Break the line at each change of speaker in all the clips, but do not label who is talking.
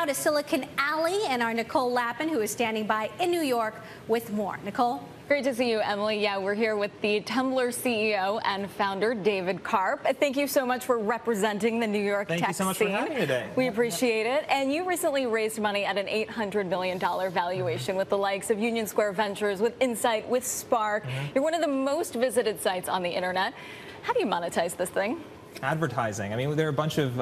to Silicon Alley and our Nicole Lapin, who is standing by in New York with more. Nicole?
Great to see you, Emily. Yeah, we're here with the Tumblr CEO and founder, David Karp. Thank you so much for representing the New York tech scene.
Thank you so much for having me today.
We appreciate it. And you recently raised money at an $800 million valuation with the likes of Union Square Ventures, with Insight, with Spark. You're one of the most visited sites on the internet. How do you monetize this thing?
Advertising. I mean, there are a bunch of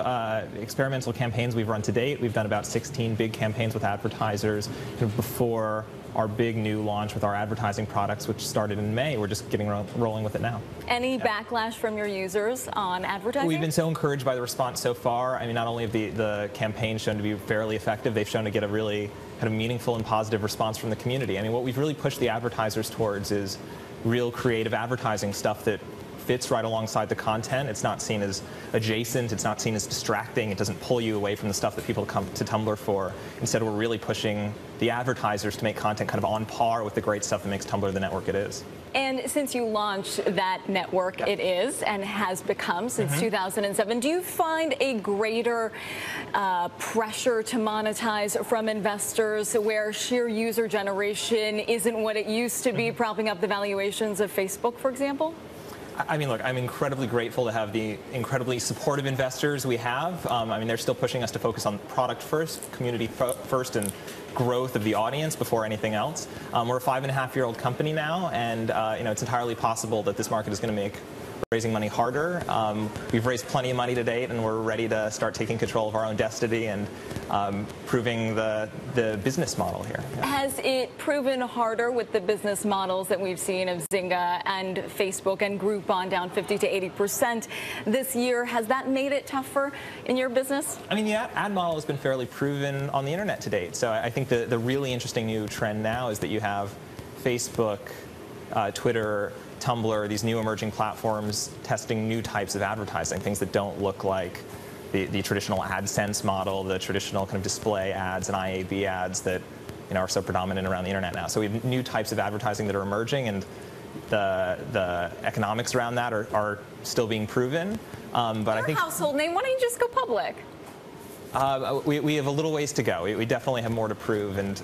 experimental campaigns we've run to date. We've done about 16 big campaigns with advertisers before our big new launch with our advertising products, which started in May. We're just getting rolling with it now.
Any backlash from your users on advertising?
We've been so encouraged by the response so far. I mean, not only have the campaign shown to be fairly effective, they've shown to get a really kind of meaningful and positive response from the community. I mean, what we've really pushed the advertisers towards is real creative advertising stuff that fits right alongside the content. It's not seen as adjacent. It's not seen as distracting. It doesn't pull you away from the stuff that people come to Tumblr for. Instead, we're really pushing the advertisers to make content kind of on par with the great stuff that makes Tumblr the network it is.
And since you launched that network, it is and has become since 2007, do you find a greater pressure to monetize from investors where sheer user generation isn't what it used to be, propping up the valuations of Facebook, for example?
I mean, look, I'm incredibly grateful to have the incredibly supportive investors we have. I mean, they're still pushing us to focus on product first, community first, and growth of the audience before anything else. We're a 5.5-year-old company now, and you know, it's entirely possible that this market is going to make raising money harder. We've raised plenty of money to date, and we're ready to start taking control of our own destiny and proving the business model here. Yeah.
Has it proven harder with the business models that we've seen of Zynga and Facebook and Groupon down 50 to 80% this year? Has that made it tougher in your business?
I mean, the ad model has been fairly proven on the internet to date. So I think the really interesting new trend now is that you have Facebook, Twitter, Tumblr, these new emerging platforms testing new types of advertising, things that don't look like the traditional AdSense model, the traditional kind of display ads and IAB ads that are so predominant around the internet now. So we have new types of advertising that are emerging, and the economics around that are still being proven. But I think
household name. Why don't you just go public?
We have a little ways to go. We definitely have more to prove, and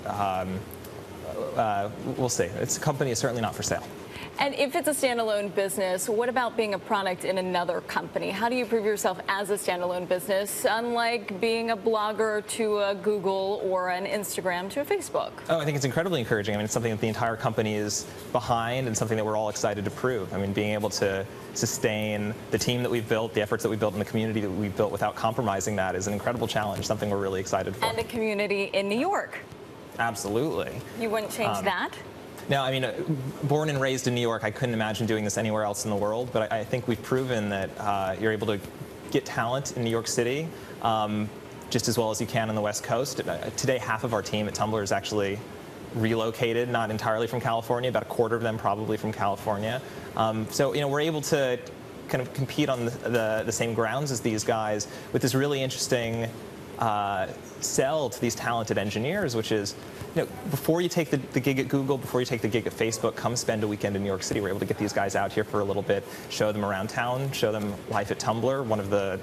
we'll see. This company is certainly not for sale.
And if it's a standalone business, what about being a product in another company? How do you prove yourself as a standalone business, unlike being a blogger to a Google or an Instagram to a Facebook?
Oh, I think it's incredibly encouraging. I mean, it's something that the entire company is behind and something that we're all excited to prove. I mean, being able to sustain the team that we've built, the efforts that we've built, and the community that we've built without compromising that is an incredible challenge, something we're really excited for.
And a community in New York.
Absolutely.
You wouldn't change that?
No, I mean, born and raised in New York, I couldn't imagine doing this anywhere else in the world. But I think we've proven that you're able to get talent in New York City just as well as you can on the West Coast. Today, half of our team at Tumblr is actually relocated, not entirely from California, about a quarter of them probably from California. So, we're able to kind of compete on the same grounds as these guys with this really interesting sell to these talented engineers, which is, before you take the gig at Google, before you take the gig at Facebook, come spend a weekend in New York City. We're able to get these guys out here for a little bit, show them around town, show them life at Tumblr, one of the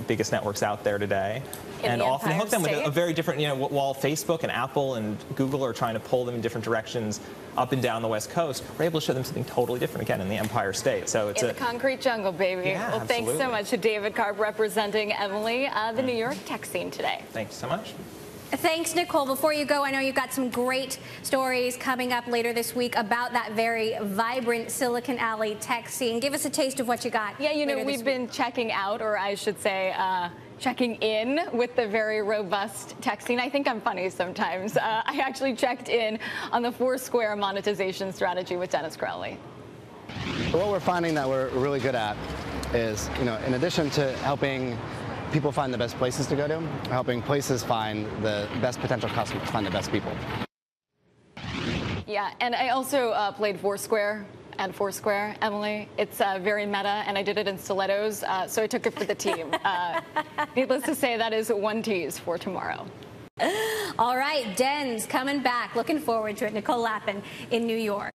biggest networks out there today, and often hook them with a very different, while Facebook and Apple and Google are trying to pull them in different directions up and down the West Coast, we're able to show them something totally different, again, in the Empire State. So it's
in the concrete jungle, baby.
Yeah,
well, thanks so much to David Karp representing Emily, the New York tech scene today.
Thank you so much.
Thanks, Nicole. Before you go, I know you've got some great stories coming up later this week about that very vibrant Silicon Alley tech scene. Give us a taste of what you got.
Yeah, we've been checking out, or I should say, checking in with the very robust tech scene. I think I'm funny sometimes. I actually checked in on the Foursquare monetization strategy with Dennis Crowley.
What we're finding that we're really good at is, in addition to helping people find the best places to go to, helping places find the best potential customers, find the best people.
Yeah, and I also played Foursquare and Foursquare, Emily. It's very meta, and I did it in stilettos, so I took it for the team. Needless to say, that is one tease for tomorrow.
All right, Den's coming back. Looking forward to it. Nicole Lapin in New York.